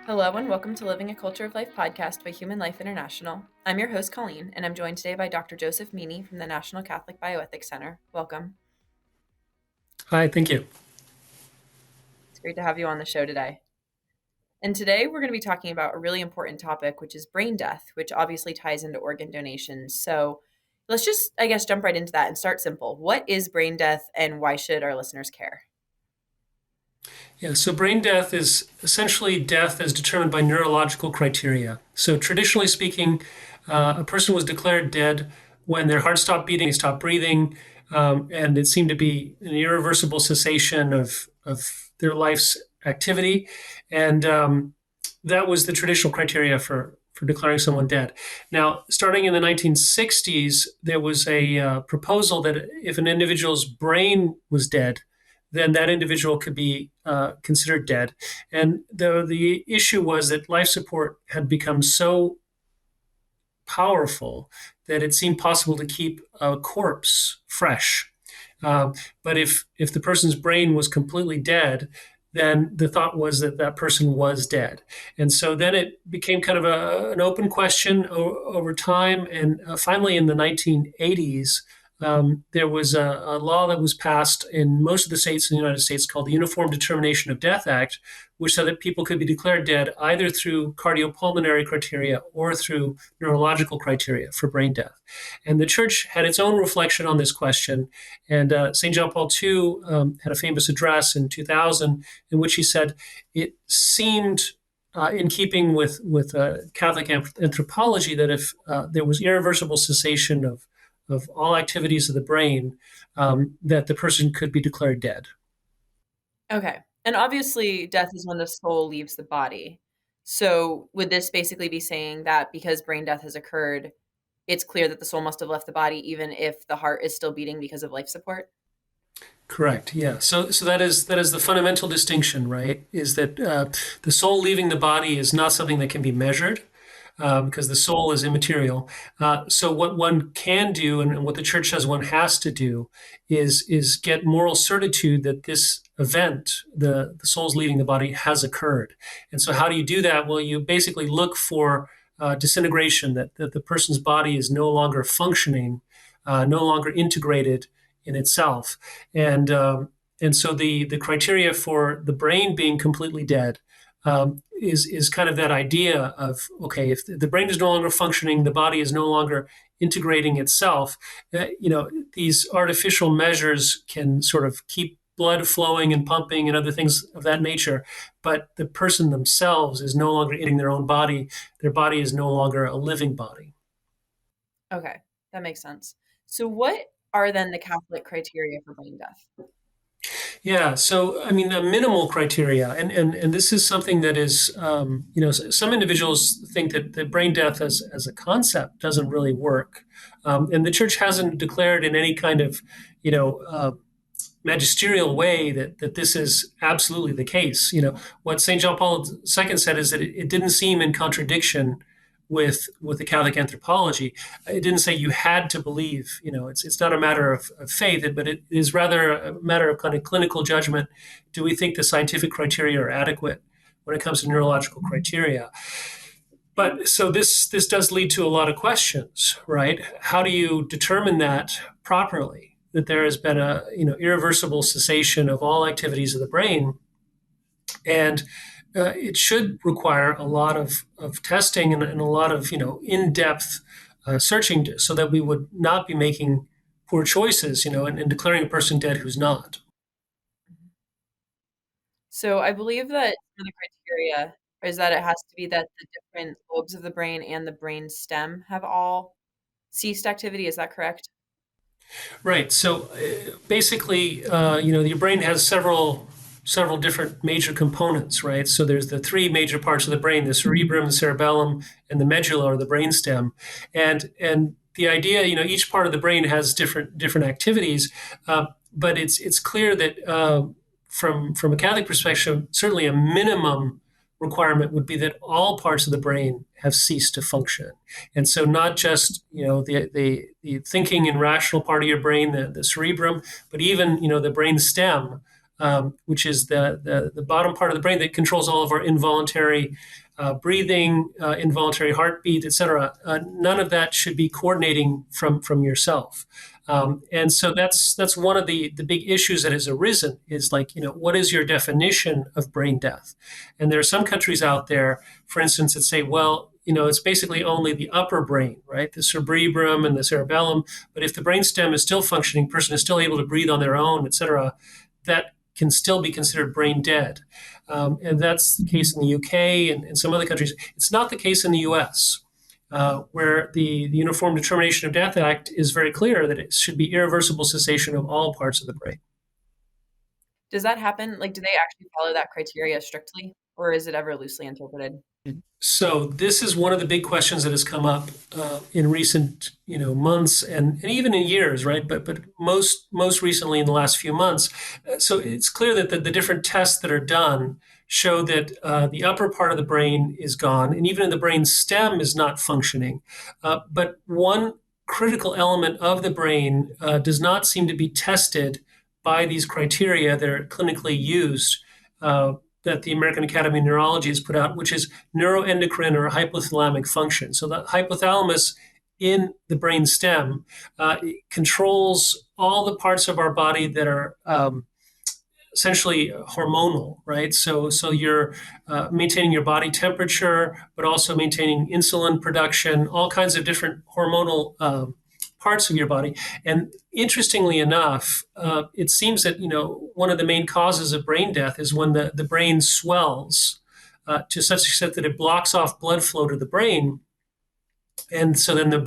Hello and welcome to Living a Culture of Life podcast by Human Life International. I'm your host, Colleen, and I'm joined today by Dr. Joseph Meaney from the National Catholic Bioethics Center. Welcome. Hi, thank you. It's great to have you on the show today. And today we're going to be talking about a really important topic, which is brain death, which obviously ties into organ donations. So let's just, jump right into that and start simple. What is brain death and why should our listeners care? Yeah, so brain death is essentially death as determined by neurological criteria. So traditionally speaking, a person was declared dead when their heart stopped beating, they stopped breathing, and it seemed to be an irreversible cessation of their life's activity. And that was the traditional criteria for declaring someone dead. Now, starting in the 1960s, there was a proposal that if an individual's brain was dead, then that individual could be considered dead. And the issue was that life support had become so powerful that it seemed possible to keep a corpse fresh. But if the person's brain was completely dead, then the thought was that that person was dead. And so then it became kind of an open question over time. And finally, in the 1980s, there was a law that was passed in most of the states in the United States called the Uniform Determination of Death Act, which said that people could be declared dead either through cardiopulmonary criteria or through neurological criteria for brain death. And the church had its own reflection on this question. And St. John Paul II had a famous address in 2000 in which he said it seemed in keeping with Catholic anthropology that if there was irreversible cessation of all activities of the brain, that the person could be declared dead. Okay. And obviously, death is when the soul leaves the body. So would this basically be saying that because brain death has occurred, it's clear that the soul must have left the body even if the heart is still beating because of life support? Correct. Yeah. So that is the fundamental distinction, right? Is that the soul leaving the body is not something that can be measured because the soul is immaterial. So what one can do, and what the church says one has to do, is get moral certitude that this event, the soul's leaving the body, has occurred. And so how do you do that? Well, you basically look for disintegration, that the person's body is no longer functioning, no longer integrated in itself. And and so the criteria for the brain being completely dead is kind of that idea of, okay, if the brain is no longer functioning, the body is no longer integrating itself. These artificial measures can sort of keep blood flowing and pumping and other things of that nature, but the person themselves is no longer eating their own body. Their body is no longer a living body. Okay, that makes sense. So what are then the Catholic criteria for brain death? Yeah, so I mean, the minimal criteria, and this is something that is, some individuals think that brain death as a concept doesn't really work, and the church hasn't declared in any kind of, you know, uh, magisterial way that this is absolutely the case. What St. John Paul II said is that it didn't seem in contradiction with the Catholic anthropology. It didn't say you had to believe. It's not a matter of faith, but it is rather a matter of kind of clinical judgment. Do we think the scientific criteria are adequate when it comes to neurological criteria? But so this does lead to a lot of questions, right? How do you determine that properly? That there has been a irreversible cessation of all activities of the brain, and it should require a lot of testing and a lot of in-depth searching so that we would not be making poor choices, and declaring a person dead who's not. So I believe that some of the criteria is that it has to be that the different lobes of the brain and the brain stem have all ceased activity. Is that correct? Right. So basically, your brain has several different major components, right? So there's the three major parts of the brain: the cerebrum, the cerebellum, and the medulla, or the brainstem. And the idea, each part of the brain has different activities, but it's clear that from a Catholic perspective, certainly a minimum requirement would be that all parts of the brain have ceased to function. And so not just the thinking and rational part of your brain, the cerebrum, but even the brain stem which is the bottom part of the brain that controls all of our involuntary breathing, involuntary heartbeat, et cetera. None of that should be coordinating from yourself. And so that's one of the big issues that has arisen is like, what is your definition of brain death? And there are some countries out there, for instance, that say, well, it's basically only the upper brain, right? The cerebrum and the cerebellum. But if the brainstem is still functioning, person is still able to breathe on their own, et cetera, that can still be considered brain dead. And that's the case in the UK and some other countries. It's not the case in the US, where the Uniform Determination of Death Act is very clear that it should be irreversible cessation of all parts of the brain. Does that happen? Like, do they actually follow that criteria strictly, or is it ever loosely interpreted? So this is one of the big questions that has come up in recent, months and even in years, right? But most recently in the last few months. So it's clear that the different tests that are done show that the upper part of the brain is gone, and even in the brain stem is not functioning. But one critical element of the brain does not seem to be tested by these criteria that are clinically used. That the American Academy of Neurology has put out, which is neuroendocrine or hypothalamic function. So the hypothalamus in the brain stem controls all the parts of our body that are essentially hormonal, right? So you're maintaining your body temperature, but also maintaining insulin production, all kinds of different hormonal parts of your body. And interestingly enough, it seems that one of the main causes of brain death is when the brain swells to such extent that it blocks off blood flow to the brain, and so then the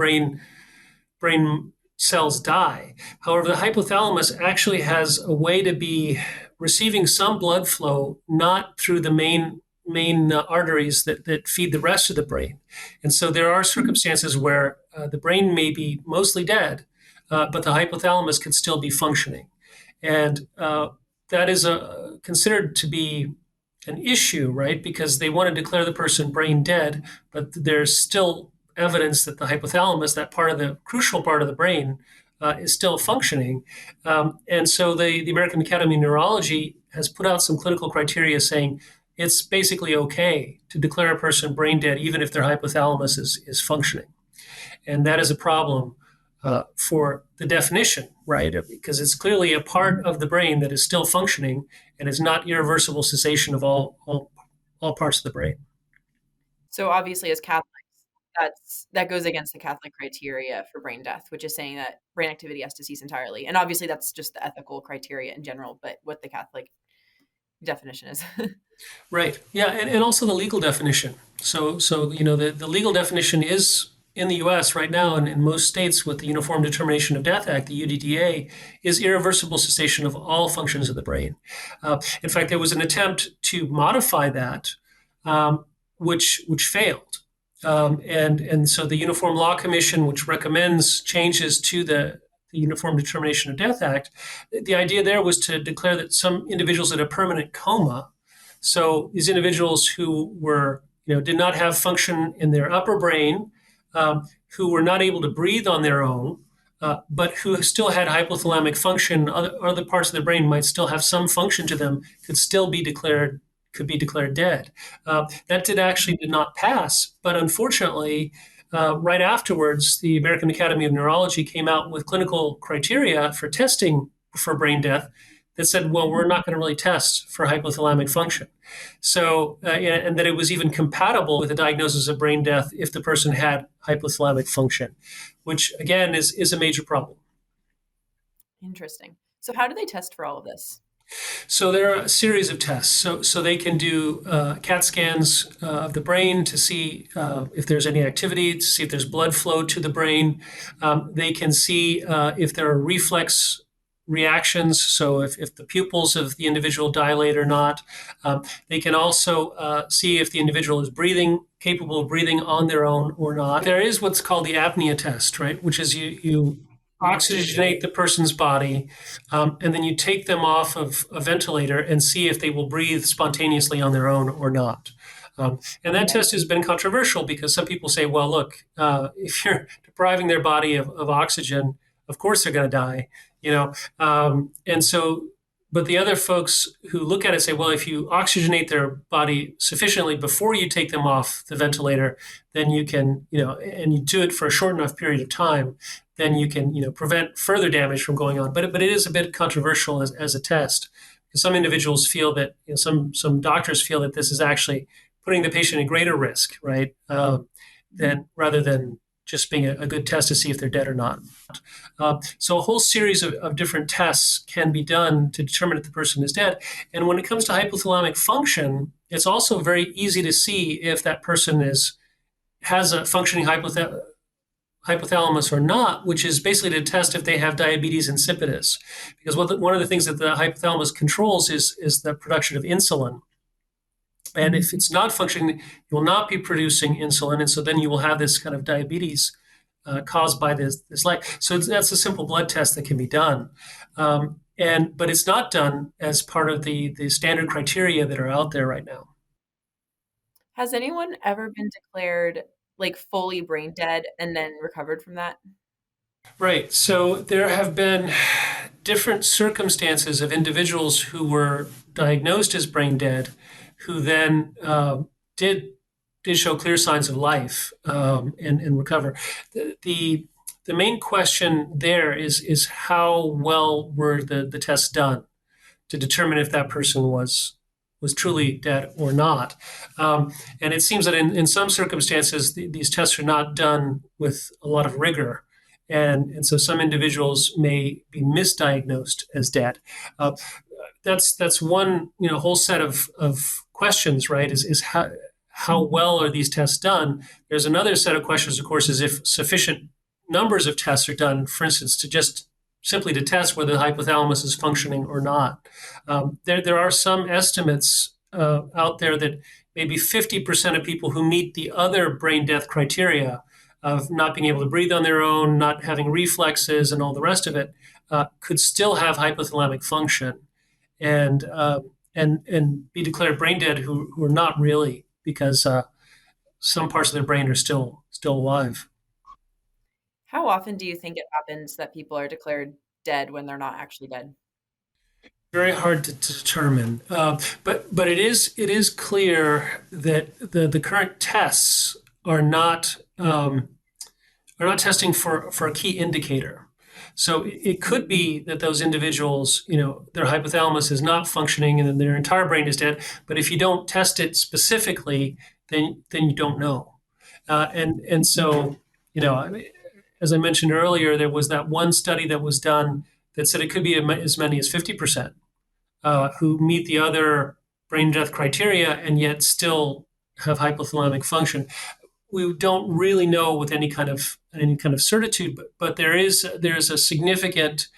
brain cells die. However, the hypothalamus actually has a way to be receiving some blood flow, not through the main arteries that feed the rest of the brain. And so there are circumstances where the brain may be mostly dead, but the hypothalamus could still be functioning. And that is considered to be an issue, right? Because they want to declare the person brain dead, but there's still evidence that the hypothalamus, that part of the crucial part of the brain, is still functioning. And so the American Academy of Neurology has put out some clinical criteria saying it's basically okay to declare a person brain dead even if their hypothalamus is functioning. And that is a problem for the definition, right? Because it's clearly a part of the brain that is still functioning and is not irreversible cessation of all parts of the brain. So obviously, as Catholics, that goes against the Catholic criteria for brain death, which is saying that brain activity has to cease entirely. And obviously, that's just the ethical criteria in general, but what the Catholic definition is. Right. Yeah, and also the legal definition. So the legal definition is in the U.S. right now, and in most states with the Uniform Determination of Death Act, the UDDA, is irreversible cessation of all functions of the brain. In fact, there was an attempt to modify that, which failed. And so the Uniform Law Commission, which recommends changes to the Uniform Determination of Death Act, the idea there was to declare that some individuals in a permanent coma, so these individuals who were, did not have function in their upper brain, who were not able to breathe on their own, but who still had hypothalamic function, other parts of the brain might still have some function to them, could be declared dead. That did not pass, but unfortunately, right afterwards, the American Academy of Neurology came out with clinical criteria for testing for brain death that said, well, we're not going to really test for hypothalamic function. So, and that it was even compatible with a diagnosis of brain death if the person had hypothalamic function, which again is a major problem. Interesting. So how do they test for all of this? So there are a series of tests. So they can do CAT scans of the brain to see if there's any activity, to see if there's blood flow to the brain. They can see if there are reflex reactions, so if the pupils of the individual dilate or not. They can also see if the individual is capable of breathing on their own or not. There is what's called the apnea test, right, which is you oxygenate the person's body, and then you take them off of a ventilator and see if they will breathe spontaneously on their own or not. And that test has been controversial because some people say, well, look, if you're depriving their body of oxygen, of course they're going to die, And so But the other folks who look at it say, well, if you oxygenate their body sufficiently before you take them off the ventilator, then you can, and you do it for a short enough period of time, then you can, prevent further damage from going on. But it is a bit controversial as a test. Because some individuals feel that, some doctors feel that this is actually putting the patient in greater risk, right? Than rather than just being a good test to see if they're dead or not. So a whole series of different tests can be done to determine if the person is dead. And when it comes to hypothalamic function, it's also very easy to see if that person has a functioning hypothalamus or not, which is basically to test if they have diabetes insipidus. Because one of the things that the hypothalamus controls is the production of insulin. And if it's not functioning, you will not be producing insulin. And so then you will have this kind of diabetes caused by this light. So that's a simple blood test that can be done. But it's not done as part of the standard criteria that are out there right now. Has anyone ever been declared like fully brain dead and then recovered from that? Right. So there have been different circumstances of individuals who were diagnosed as brain dead, who then did did show clear signs of life and recover. The the main question there is how well were the tests done to determine if that person was truly dead or not. And it seems that in some circumstances, these tests are not done with a lot of rigor. And so some individuals may be misdiagnosed as dead. Uh, that's one whole set of questions, right? Is how well are these tests done? There's another set of questions, of course, is if sufficient numbers of tests are done, for instance, to just simply to test whether the hypothalamus is functioning or not. There are some estimates out there that maybe 50% of people who meet the other brain death criteria of not being able to breathe on their own, not having reflexes, and all the rest of it, could still have hypothalamic function and be declared brain dead who are not really because some parts of their brain are still alive. How often do you think it happens that people are declared dead when they're not actually dead? Very hard to determine, but it is clear that the current tests are not testing for a key indicator. So it could be that those individuals, their hypothalamus is not functioning and then their entire brain is dead. But if you don't test it specifically, then you don't know. And so, as I mentioned earlier, there was that one study that was done that said it could be as many as 50% who meet the other brain death criteria and yet still have hypothalamic function. We don't really know with any kind of certitude, but there's a significant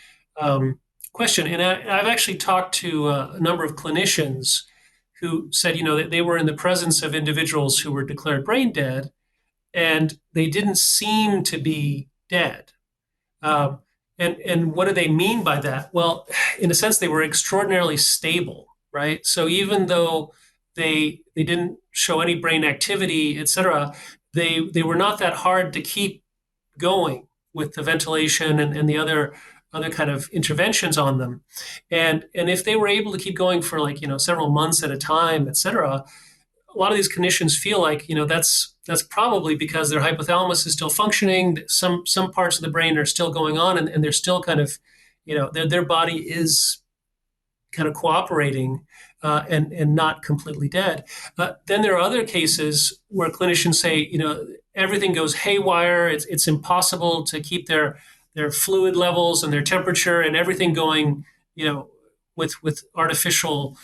question. And I've actually talked to a number of clinicians who said, that they were in the presence of individuals who were declared brain dead, and they didn't seem to be dead. Um, and what do they mean by that? Well, in a sense, they were extraordinarily stable, right? So even though they didn't show any brain activity, et cetera, they were not that hard to keep going with the ventilation and the other kind of interventions on them. And if they were able to keep going for like, several months at a time, et cetera, a lot of these clinicians feel like that's probably because their hypothalamus is still functioning. Some parts of the brain are still going on, and they're still kind of, their body is kind of cooperating and not completely dead. Then there are other cases where clinicians say, everything goes haywire. It's impossible to keep their fluid levels and their temperature and everything going, with artificial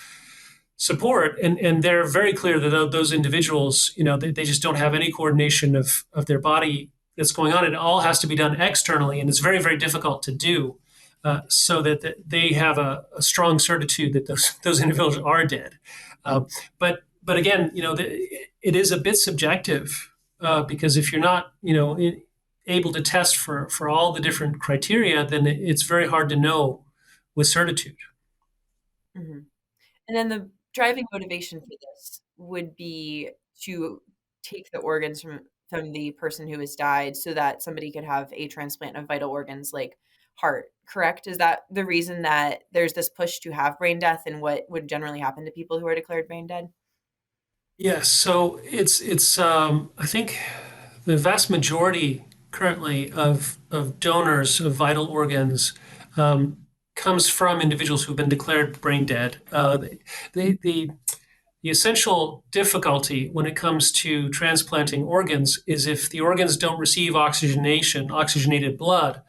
support, and they're very clear that those individuals, they just don't have any coordination of their body that's going on. It all has to be done externally, and it's very, very difficult to do, so that they have a strong certitude that those individuals are dead. But again, it is a bit subjective, because if you're not, able to test for all the different criteria, then it's very hard to know with certitude. Mhm. And then the driving motivation for this would be to take the organs from the person who has died so that somebody could have a transplant of vital organs like heart, correct? Is that the reason that there's this push to have brain death and what would generally happen to people who are declared brain dead? Yes, so it's I think the vast majority currently of donors of vital organs um, comes from individuals who've been declared brain dead. The, the the essential difficulty when it comes to transplanting organs is if the organs don't receive oxygenated blood,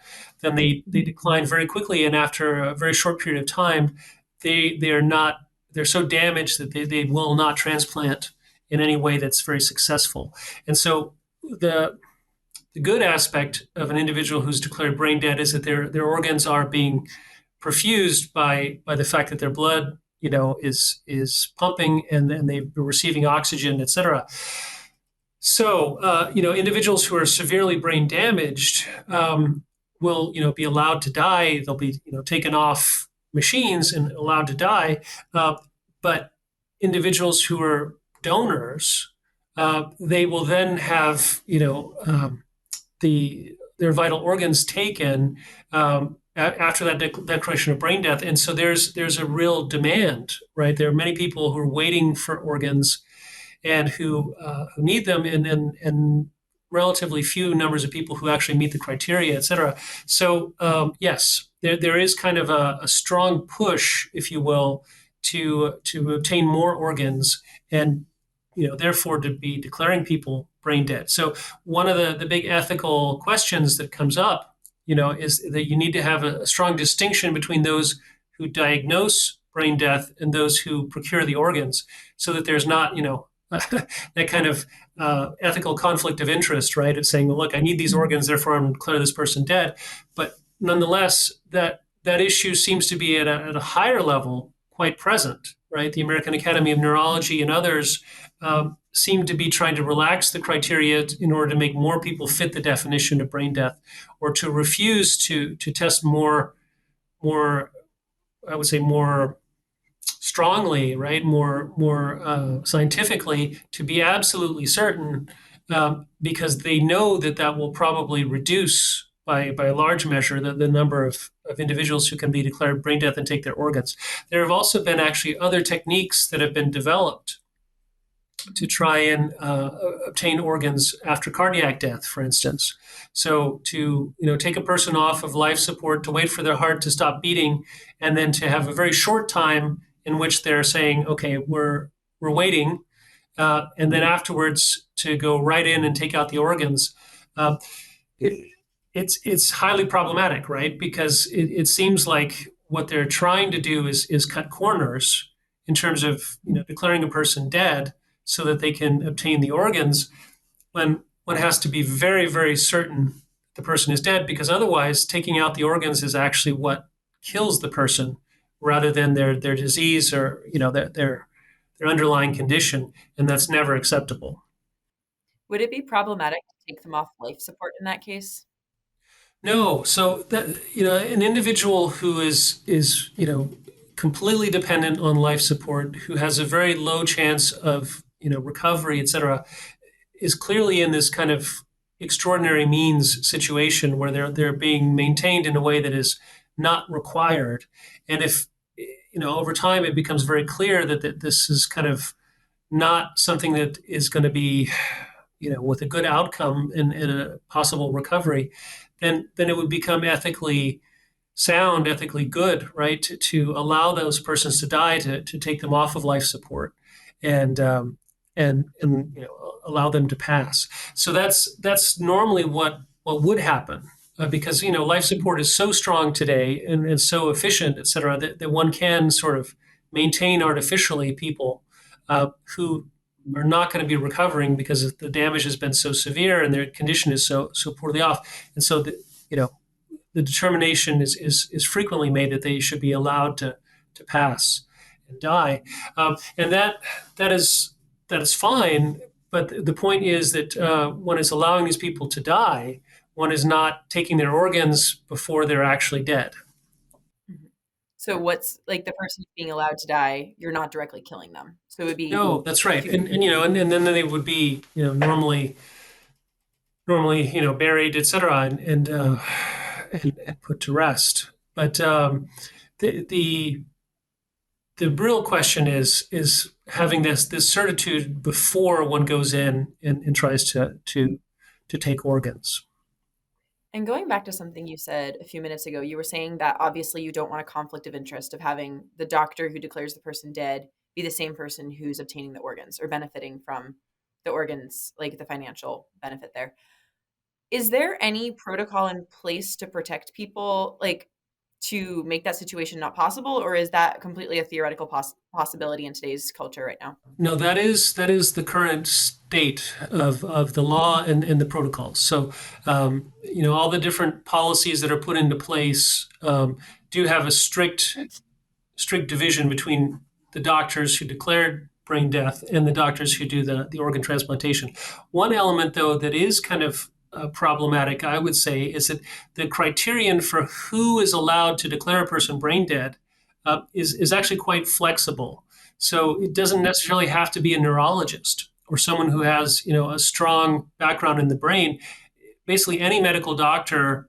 then they decline very quickly, and after a very short period of time, they're not they're so damaged that they will not transplant in any way that's very successful. And so the good aspect of an individual who's declared brain dead is that their organs are being perfused by the fact that their blood, is pumping and they're receiving oxygen, et cetera. So, individuals who are severely brain damaged will, be allowed to die. They'll be, taken off machines and allowed to die. But individuals who are donors, they will then have, their vital organs taken after that declaration of brain death, and so there's a real demand, right? There are many people who are waiting for organs and who need them, and relatively few numbers of people who actually meet the criteria, et cetera. So yes, there is kind of a strong push, if you will, to obtain more organs and therefore to be declaring people brain dead. So one of the big ethical questions that comes up, is that you need to have a strong distinction between those who diagnose brain death and those who procure the organs, so that there's not, that kind of ethical conflict of interest, right? It's saying, well, look, I need these organs, therefore I'm going to declare this person dead. But nonetheless, that issue seems to be at a higher level quite present, right? The American Academy of Neurology and others seem to be trying to relax the criteria in order to make more people fit the definition of brain death, or to refuse to test more, I would say, more strongly, right, more scientifically, to be absolutely certain, because they know that will probably reduce by a large measure the number of individuals who can be declared brain death and take their organs. There have also been actually other techniques that have been developed to try and obtain organs after cardiac death, for instance. So to take a person off of life support, to wait for their heart to stop beating, and then to have a very short time in which they're saying, "Okay, we're waiting," and then afterwards to go right in and take out the organs. Uh, it, it's highly problematic, right? Because it seems like what they're trying to do is cut corners in terms of declaring a person dead so that they can obtain the organs, when one has to be very, very certain the person is dead, because otherwise taking out the organs is actually what kills the person rather than their disease, or their underlying condition, and that's never acceptable. Would it be problematic to take them off life support in that case? No, so that an individual who is completely dependent on life support, who has a very low chance of recovery, et cetera, is clearly in this kind of extraordinary means situation where they're being maintained in a way that is not required. And if over time it becomes very clear that this is kind of not something that is going to be with a good outcome and a possible recovery, then it would become ethically sound, ethically good, right, to allow those persons to die, to take them off of life support, and allow them to pass. So that's normally what would happen. Because life support is so strong today and so efficient, et cetera, that one can sort of maintain artificially people who are not going to be recovering because the damage has been so severe and their condition is so poorly off. And so you know the determination is frequently made that they should be allowed to pass and die, and that is fine. But the point is that one is allowing these people to die. One is not taking their organs before they're actually dead. Mhm. So what's like the person being allowed to die, you're not directly killing them. So it would be No, that's right. if And then they would be normally buried, et cetera. And and put to rest. But the, the the real question is having this certitude before one goes in and tries to take organs. And going back to something you said a few minutes ago, you were saying that obviously you don't want a conflict of interest of having the doctor who declares the person dead be the same person who's obtaining the organs or benefiting from the organs, like the financial benefit there. Is there any protocol in place to protect people, like to make that situation not possible, or is that completely a theoretical possibility in today's culture right now? No, that is the current state of the law and the protocols. So, all the different policies that are put into place do have a strict division between the doctors who declared brain death and the doctors who do the organ transplantation. One element, though, that is kind of problematic, I would say, is that the criterion for who is allowed to declare a person brain dead is actually quite flexible. So it doesn't necessarily have to be a neurologist or someone who has a strong background in the brain. Basically, any medical doctor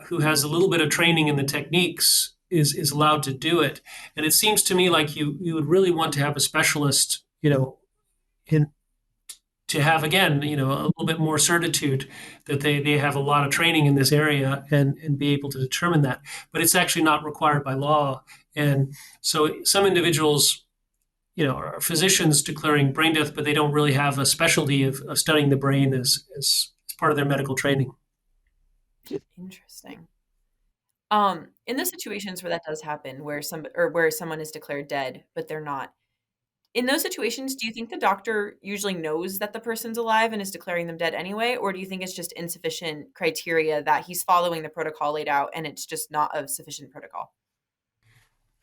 who has a little bit of training in the techniques is allowed to do it. And it seems to me like you would really want to have a specialist, in to have again, a little bit more certitude that they have a lot of training in this area and be able to determine that. But it's actually not required by law. And so some individuals, are physicians declaring brain death, but they don't really have a specialty of studying the brain as part of their medical training. Interesting. In those situations where that does happen, where someone is declared dead, but they're not, in those situations, do you think the doctor usually knows that the person's alive and is declaring them dead anyway? Or do you think it's just insufficient criteria that he's following the protocol laid out and it's just not of sufficient protocol?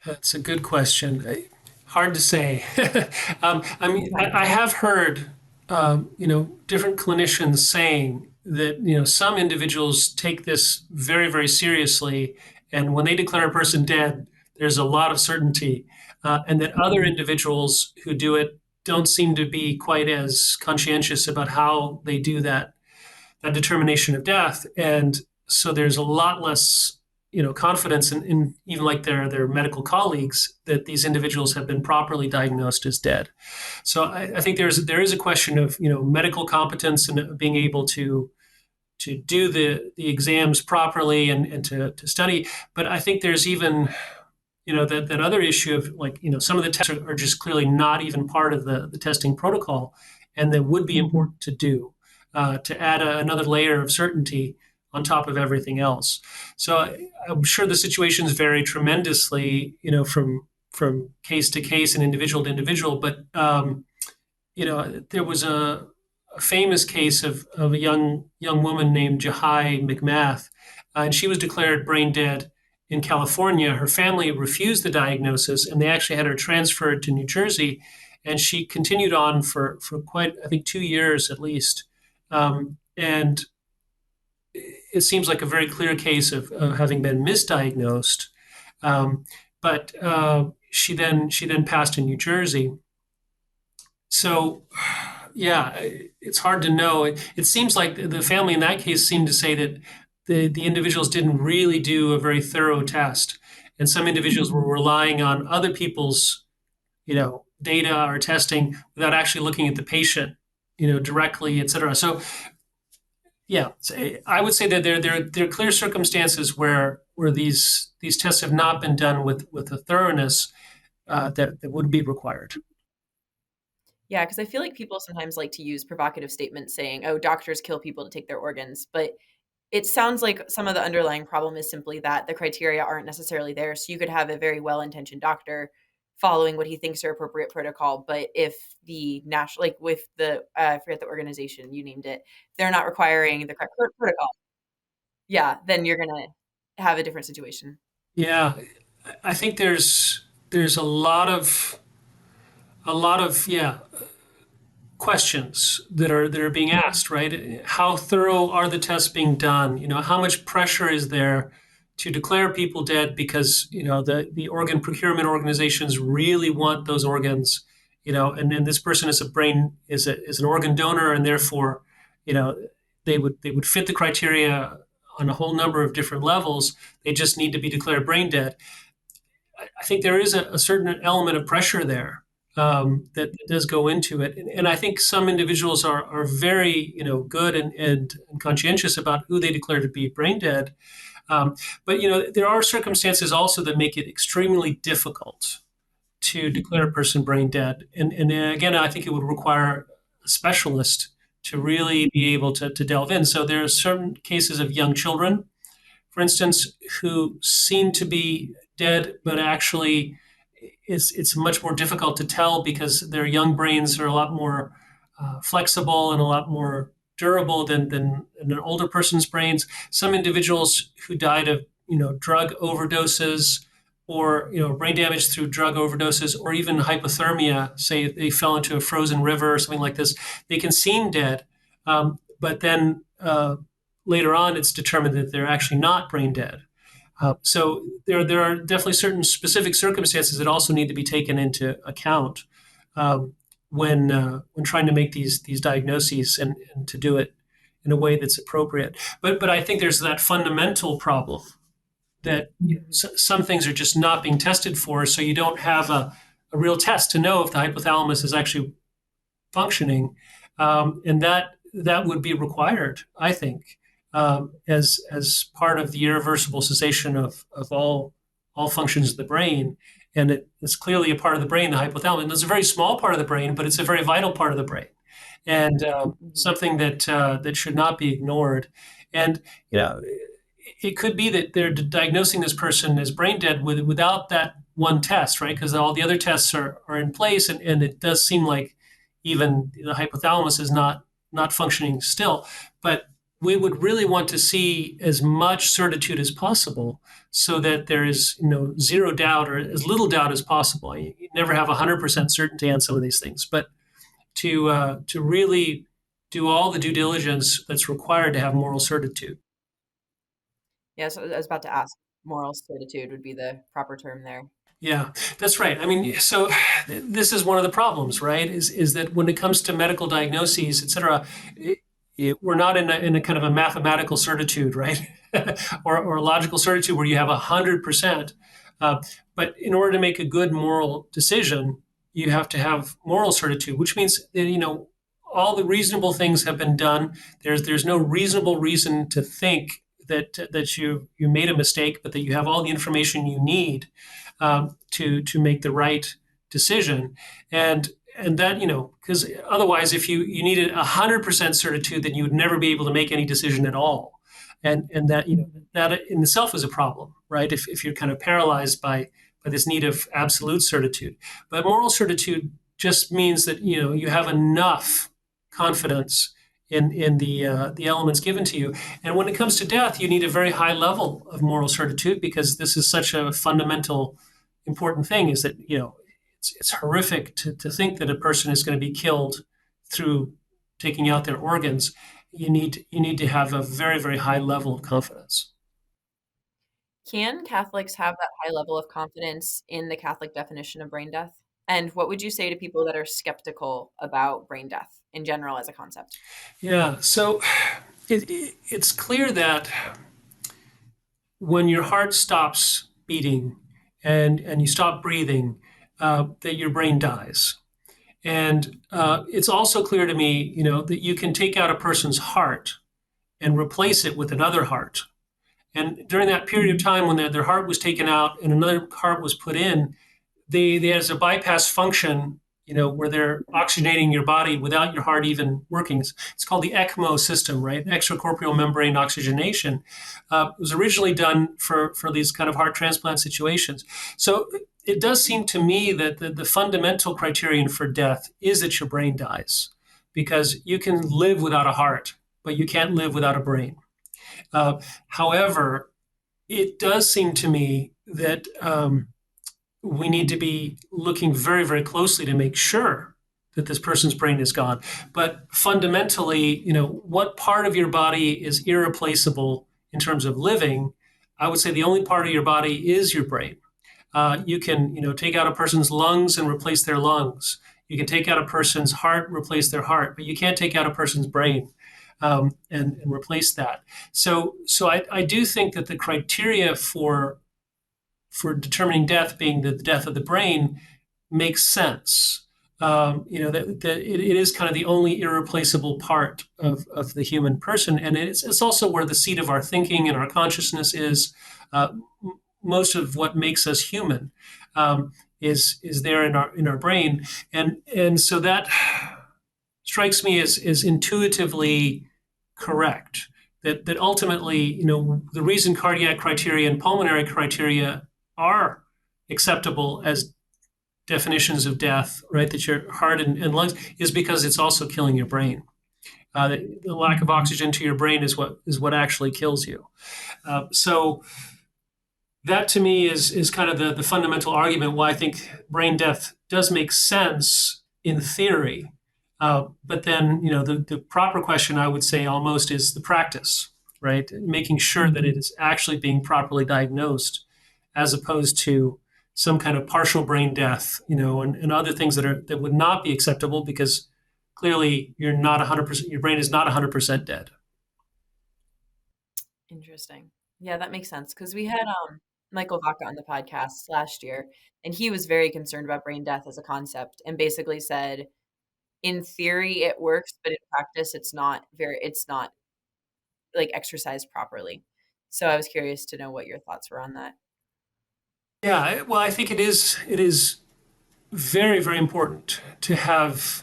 That's a good question. Hard to say. I mean, Okay. I have heard, different clinicians saying that, some individuals take this very, very seriously. And when they declare a person dead, there's a lot of certainty. And that other individuals who do it don't seem to be quite as conscientious about how they do that determination of death. And so there's a lot less, confidence in even like their medical colleagues that these individuals have been properly diagnosed as dead. So I think there is a question of medical competence and being able to do the exams properly and to study. But I think there's even that other issue of like some of the tests are just clearly not even part of the testing protocol, and that would be important to do to add another layer of certainty on top of everything else. So I'm sure the situations vary tremendously, from case to case and individual to individual. But there was a famous case of a young woman named Jahai McMath, and she was declared brain dead in California. Her family refused the diagnosis, and they actually had her transferred to New Jersey, and she continued on for quite, I think, 2 years at least. And it seems like a very clear case of having been misdiagnosed. Um, but she then passed in New Jersey. So yeah, it's hard to know. It seems like the family in that case seemed to say that the individuals didn't really do a very thorough test, and some individuals were relying on other people's data or testing without actually looking at the patient directly, et cetera. So yeah, I would say that there are clear circumstances where these tests have not been done with a thoroughness that would be required. Yeah, because I feel like people sometimes like to use provocative statements saying, oh, doctors kill people to take their organs. But it sounds like some of the underlying problem is simply that the criteria aren't necessarily there. So you could have a very well-intentioned doctor following what he thinks are appropriate protocol, but if the national, like with the, I forget the organization you named it, they're not requiring the correct protocol. Yeah, then you're gonna have a different situation. Yeah, I think there's a lot of questions that are being asked, right? How thorough are the tests being done? How much pressure is there to declare people dead because the organ procurement organizations really want those organs, and this person is an organ donor, and therefore, you know, they would fit the criteria on a whole number of different levels. They just need to be declared brain dead. I think there is a certain element of pressure there that does go into it, and I think some individuals are very good and conscientious about who they declare to be brain dead. But there are circumstances also that make it extremely difficult to declare a person brain dead, and again, I think it would require a specialist to really be able to delve in. So there are certain cases of young children, for instance, who seem to be dead, but actually it's much more difficult to tell because their young brains are a lot more flexible and a lot more durable than an older person's brains. Some individuals who died of drug overdoses or brain damage through drug overdoses or even hypothermia, say they fell into a frozen river or something like this, they can seem dead, but then later on it's determined that they're actually not brain dead. So there are definitely certain specific circumstances that also need to be taken into account um, when trying to make these diagnoses and to do it in a way that's appropriate. But I think there's that fundamental problem that some things are just not being tested for, so you don't have a real test to know if the hypothalamus is actually functioning, and that would be required, I think, as part of the irreversible cessation of all functions of the brain. And it's clearly a part of the brain, the hypothalamus. And it's a very small part of the brain, but it's a very vital part of the brain, and Mhm. something that should not be ignored. And you know, it could be that they're diagnosing this person as brain dead without that one test, right? Because all the other tests are in place, and it does seem like even the hypothalamus is not functioning still. But we would really want to see as much certitude as possible so that there is zero doubt or as little doubt as possible. You never have 100% certainty on some of these things, but to really do all the due diligence that's required to have moral certitude. Yeah, so I was about to ask, moral certitude would be the proper term there. Yeah, that's right. I mean, so this is one of the problems, right? Is that when it comes to medical diagnoses, et cetera, we're not in a kind of a mathematical certitude, right? Or a logical certitude where you have 100%. Uh, but in order to make a good moral decision, you have to have moral certitude, which means that, all the reasonable things have been done. There's no reasonable reason to think that you made a mistake, but that you have all the information you need to make the right decision. And that because otherwise, if you needed 100% certitude, then you would never be able to make any decision at all. And that that in itself is a problem, right? If you're kind of paralyzed by this need of absolute certitude. But moral certitude just means that you have enough confidence in the elements given to you. And when it comes to death, you need a very high level of moral certitude because this is such a fundamental important thing. Is that it's horrific to think that a person is going to be killed through taking out their organs. You need to have a very very high level of confidence. Can Catholics have that high level of confidence in the Catholic definition of brain death? And what would you say to people that are skeptical about brain death in general as a concept? Yeah, so it's clear that when your heart stops beating and you stop breathing, that your brain dies. And it's also clear to me, that you can take out a person's heart and replace it with another heart. And during that period of time when their heart was taken out and another heart was put in, there's a bypass function, where they're oxygenating your body without your heart even working. It's called the ECMO system, right? Extracorporeal membrane oxygenation. It was originally done for these kind of heart transplant situations. So it does seem to me that the fundamental criterion for death is that your brain dies, because you can live without a heart, but you can't live without a brain. However, it does seem to me that we need to be looking very, very closely to make sure that this person's brain is gone. But fundamentally, what part of your body is irreplaceable in terms of living? I would say the only part of your body is your brain. You can, take out a person's lungs and replace their lungs. You can take out a person's heart, replace their heart, but you can't take out a person's brain. and replace that. So I do think that the criteria for determining death being the death of the brain makes sense. That it is kind of the only irreplaceable part of the human person, and it's also where the seat of our thinking and our consciousness is. Uh, Most of what makes us human is there in our brain, and so that strikes me as intuitively correct. That ultimately, the reason cardiac criteria and pulmonary criteria are acceptable as definitions of death, right? That your heart and lungs is because it's also killing your brain. The lack of oxygen to your brain is what actually kills you. So that to me is kind of the fundamental argument why I think brain death does make sense in theory. But then, the proper question I would say almost is the practice, right? Making sure that it is actually being properly diagnosed as opposed to some kind of partial brain death, and other things that would not be acceptable because clearly you're not 100%, your brain is not 100% dead. Interesting. Yeah, that makes sense because we had Michael Vaca on the podcast last year, and he was very concerned about brain death as a concept, and basically said, in theory, it works, but in practice, it's not like exercised properly. So I was curious to know what your thoughts were on that. Yeah, well, I think it is very, very important to have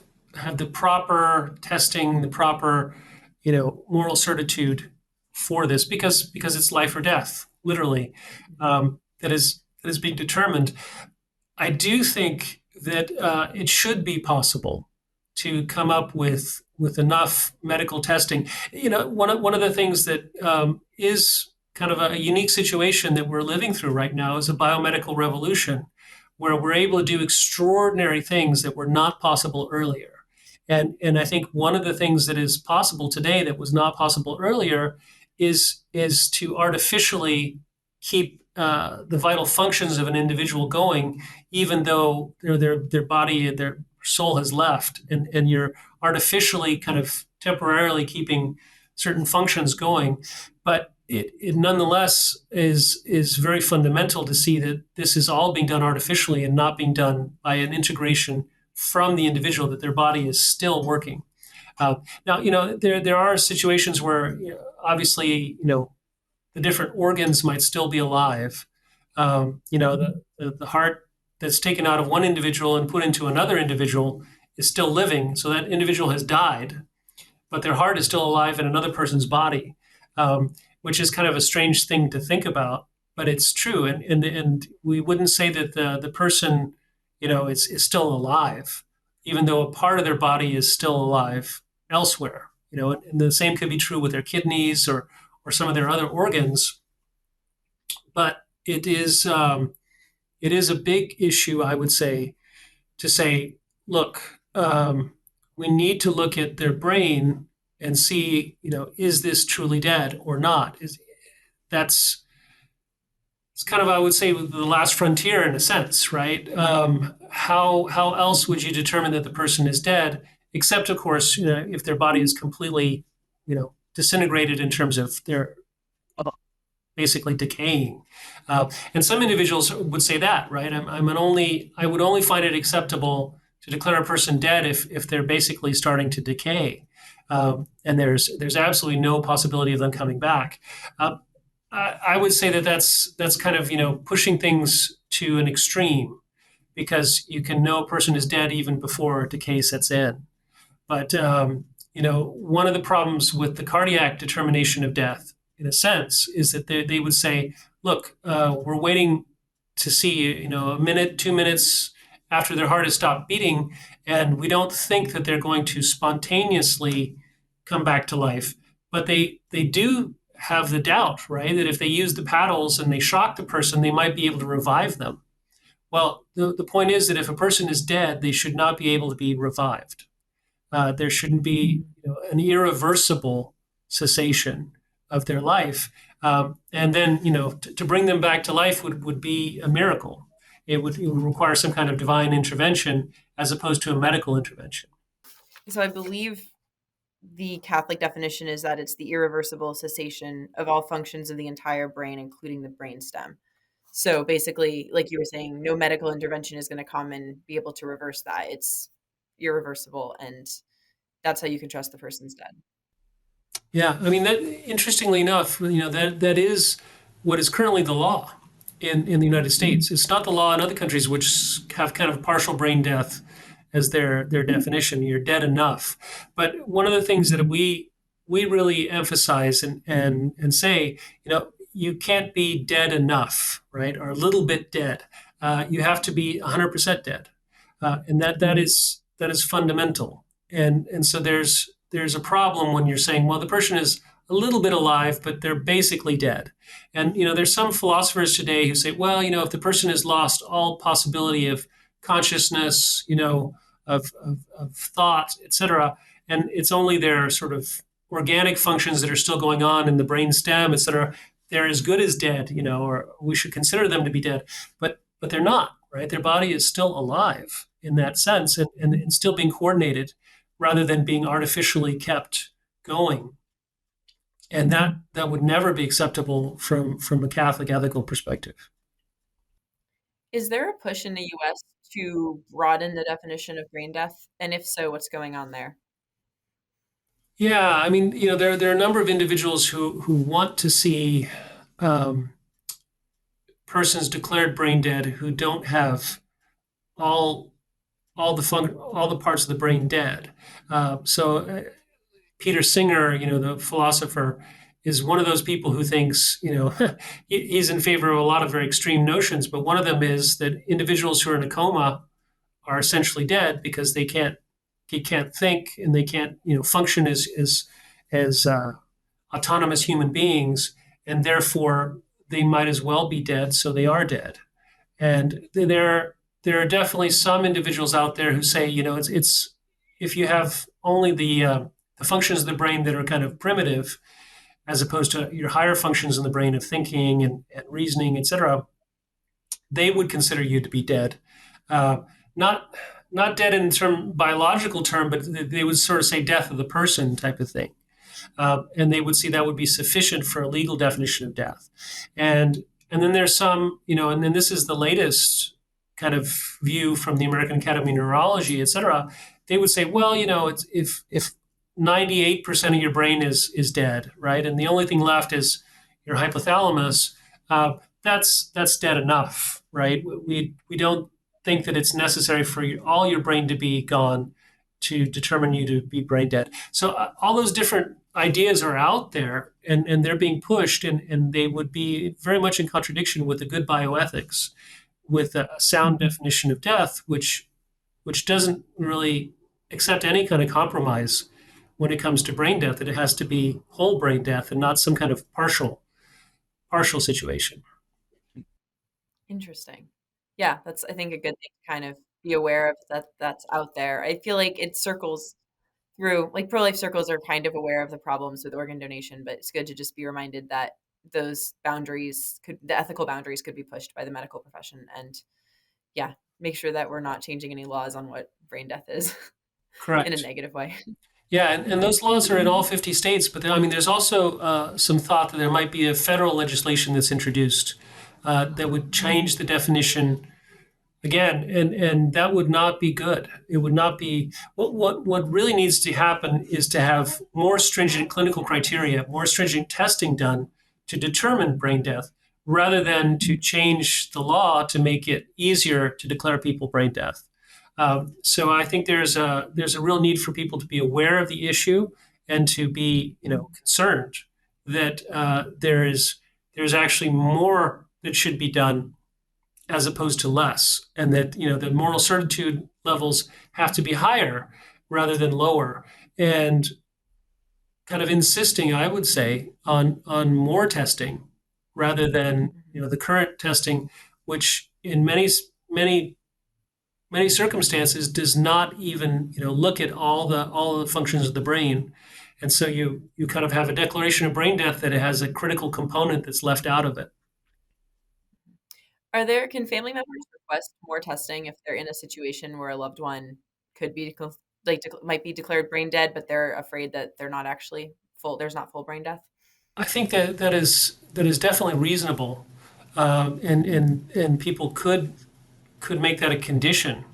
the proper testing, the proper, moral certitude for this because it's life or death, literally, that is being determined. I do think that it should be possible to come up with enough medical testing. One of the things that is kind of a unique situation that we're living through right now is a biomedical revolution, where we're able to do extraordinary things that were not possible earlier. And I think one of the things that is possible today that was not possible earlier is to artificially keep the vital functions of an individual going, even though their body, their soul has left, and you're artificially kind of temporarily keeping certain functions going. But it nonetheless is very fundamental to see that this is all being done artificially and not being done by an integration from the individual, that their body is still working. Now, there are situations where, obviously, the different organs might still be alive. The heart that's taken out of one individual and put into another individual is still living. So that individual has died, but their heart is still alive in another person's body, which is kind of a strange thing to think about, but it's true. And we wouldn't say that the person, is still alive, even though a part of their body is still alive elsewhere. And the same could be true with their kidneys or some of their other organs. But it is a big issue, I would say, to say, look, we need to look at their brain and see, is this truly dead or not? That's it's kind of, I would say, the last frontier in a sense, right? How else would you determine that the person is dead, except, of course, if their body is completely, disintegrated in terms of their basically decaying. And some individuals would say that, right? I would only find it acceptable to declare a person dead if they're basically starting to decay, and there's absolutely no possibility of them coming back. I would say that that's kind of pushing things to an extreme, because you can know a person is dead even before decay sets in. But one of the problems with the cardiac determination of death, in a sense, is that they would say, "Look, we're waiting to see, a minute, 2 minutes after their heart has stopped beating, and we don't think that they're going to spontaneously come back to life." But they do have the doubt, right, that if they use the paddles and they shock the person, they might be able to revive them. Well, the point is that if a person is dead, they should not be able to be revived. There shouldn't be an irreversible cessation of their life. And then, to bring them back to life would be a miracle. It would require some kind of divine intervention as opposed to a medical intervention. So I believe the Catholic definition is that it's the irreversible cessation of all functions of the entire brain, including the brain stem. So basically, like you were saying, no medical intervention is going to come and be able to reverse that. It's irreversible, and that's how you can trust the person's dead. Yeah, I mean that. Interestingly enough, that is what is currently the law in the United States. It's not the law in other countries which have kind of partial brain death as their definition. You're dead enough. But one of the things that we really emphasize and say, you can't be dead enough, right, or a little bit dead. You have to be 100% dead, and that is fundamental. And so there's a problem when you're saying, well, the person is a little bit alive, but they're basically dead. And there's some philosophers today who say, well, if the person has lost all possibility of consciousness, of thought, etc., and it's only their sort of organic functions that are still going on in the brain stem, etc., they're as good as dead, or we should consider them to be dead, but they're not, right? Their body is still alive in that sense, and still being coordinated rather than being artificially kept going. And that would never be acceptable from a Catholic ethical perspective. Is there a push in the US to broaden the definition of brain death? And if so, what's going on there? Yeah, I mean, there are a number of individuals who want to see um, persons declared brain dead who don't have all all the parts of the brain dead. So Peter Singer, the philosopher, is one of those people who thinks, he's in favor of a lot of very extreme notions, but one of them is that individuals who are in a coma are essentially dead because they can't think and they can't, function as autonomous human beings, and therefore they might as well be dead, so they are dead. And there are definitely some individuals out there who say, it's if you have only the functions of the brain that are kind of primitive, as opposed to your higher functions in the brain of thinking and reasoning, etc., they would consider you to be dead. Uh, not not dead in term biological term, but they would sort of say death of the person type of thing. And they would see that would be sufficient for a legal definition of death. And then there's some, and then this is the latest kind of view from the American Academy of Neurology, et cetera. They would say, well, it's, if 98% of your brain is dead, right, and the only thing left is your hypothalamus, that's dead enough, right? We don't think that it's necessary for all your brain to be gone to determine you to be brain dead. So all those different ideas are out there, and they're being pushed, and they would be very much in contradiction with the good bioethics, with a sound definition of death, which doesn't really accept any kind of compromise when it comes to brain death. That it has to be whole brain death and not some kind of partial situation. Interesting. Yeah, that's I think a good thing to kind of be aware of that that's out there. I feel like it circles through like pro-life circles are kind of aware of the problems with organ donation, but it's good to just be reminded that the ethical boundaries could be pushed by the medical profession and yeah, make sure that we're not changing any laws on what brain death is in a Correct. negative way. Yeah, and those laws are in all 50 states, but I mean, there's also some thought that there might be a federal legislation that's introduced that would change the definition again, and that would not be good. It would not be what really needs to happen is to have more stringent clinical criteria, more stringent testing done to determine brain death, rather than to change the law to make it easier to declare people brain death. So I think there's a real need for people to be aware of the issue and to be concerned that there's actually more that should be done as opposed to less, and that the moral certitude levels have to be higher rather than lower, and kind of insisting, I would say, on more testing rather than Mhm. the current testing, which in many circumstances does not even look at all the functions of the brain, and so you kind of have a declaration of brain death that it has a critical component that's left out of it. Can family members request more testing if they're in a situation where a loved one could be like might be declared brain dead, but they're afraid that they're not actually full. There's not full brain death. I think that that is definitely reasonable, and people could make that a condition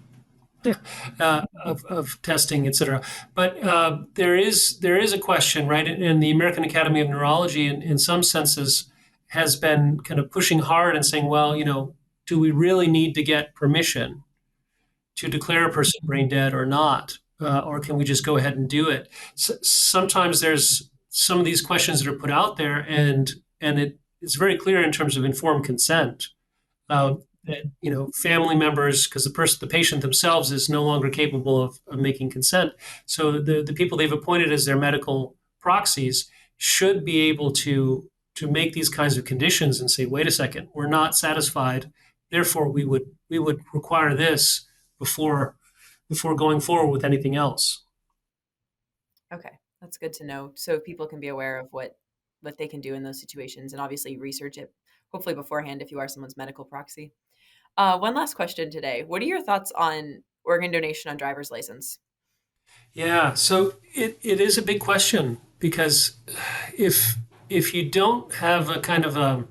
of testing, et cetera. But there is a question, right? And the American Academy of Neurology, in some senses, has been kind of pushing hard and saying, well, do we really need to get permission to declare a person brain dead or not? Or can we just go ahead and do it? Sometimes there's some of these questions that are put out there, and it's very clear in terms of informed consent that family members, because the patient themselves is no longer capable of making consent. So the people they've appointed as their medical proxies should be able to make these kinds of conditions and say, wait a second, we're not satisfied, therefore we would require this before before going forward with anything else. Okay, that's good to know. So people can be aware of what they can do in those situations, and obviously research it hopefully beforehand if you are someone's medical proxy. One last question today. What are your thoughts on organ donation on driver's license? Yeah, so it is a big question because if if you don't have a kind of a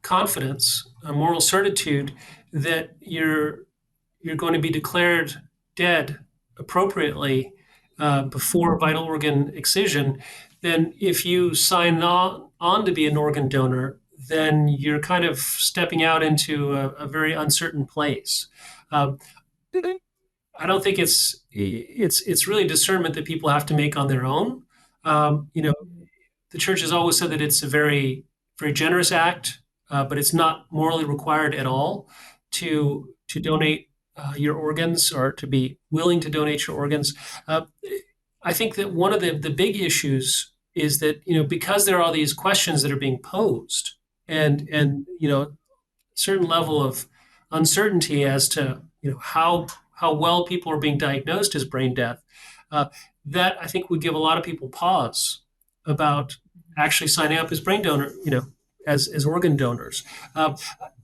confidence, a moral certitude that you're going to be declared dead appropriately before vital organ excision, then if you sign on to be an organ donor, then you're kind of stepping out into a very uncertain place. Um, I don't think it's really discernment that people have to make on their own. Mhm. The church has always said that it's a very generous act, but it's not morally required at all to donate your organs or to be willing to donate your organs. Uh, I think that one of the big issues is that because there are all these questions that are being posed, and certain level of uncertainty as to how well people are being diagnosed as brain death, uh, that I think would give a lot of people pause about actually signing up as brain donor, as organ donors. Uh,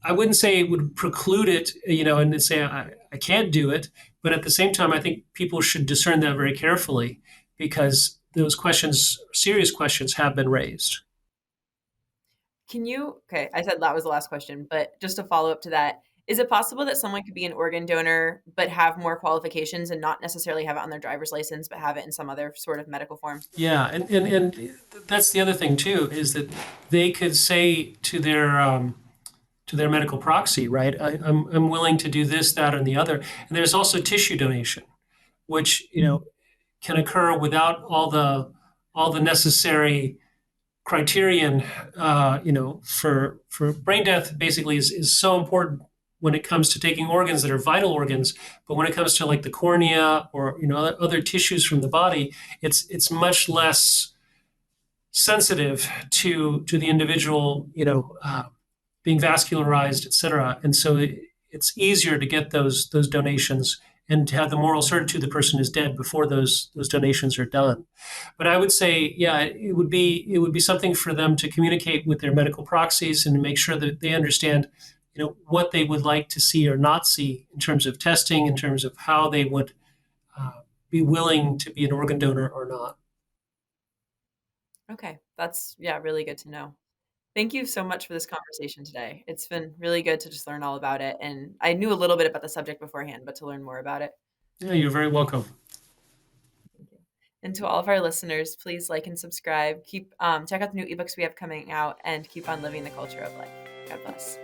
I wouldn't say it would preclude it, and say I can't do it, but at the same time, I think people should discern that very carefully because those questions, serious questions, have been raised. Can you okay, I said that was the last question, but just to follow up to that, is it possible that someone could be an organ donor but have more qualifications and not necessarily have it on their driver's license, but have it in some other sort of medical form? Yeah, and that's the other thing too is that they could say to their medical proxy, right? I'm willing to do this, that, and the other. And there's also tissue donation, which can occur without all the necessary criterion. For brain death, basically is so important when it comes to taking organs that are vital organs, but when it comes to like the cornea or other tissues from the body, it's much less sensitive to the individual, being vascularized, et cetera. And so it's easier to get those donations and to have the moral certitude the person is dead before those donations are done. But I would say, yeah, it would be something for them to communicate with their medical proxies and to make sure that they understand, what they would like to see or not see in terms of testing, in terms of how they would uh, be willing to be an organ donor or not. Okay, that's yeah, really good to know. Thank you so much for this conversation today. It's been really good to just learn all about it, and I knew a little bit about the subject beforehand, but to learn more about it. Yeah, you're very welcome. Thank you. And to all of our listeners, please like and subscribe. Keep check out the new ebooks we have coming out, and keep on living the culture of life. God bless.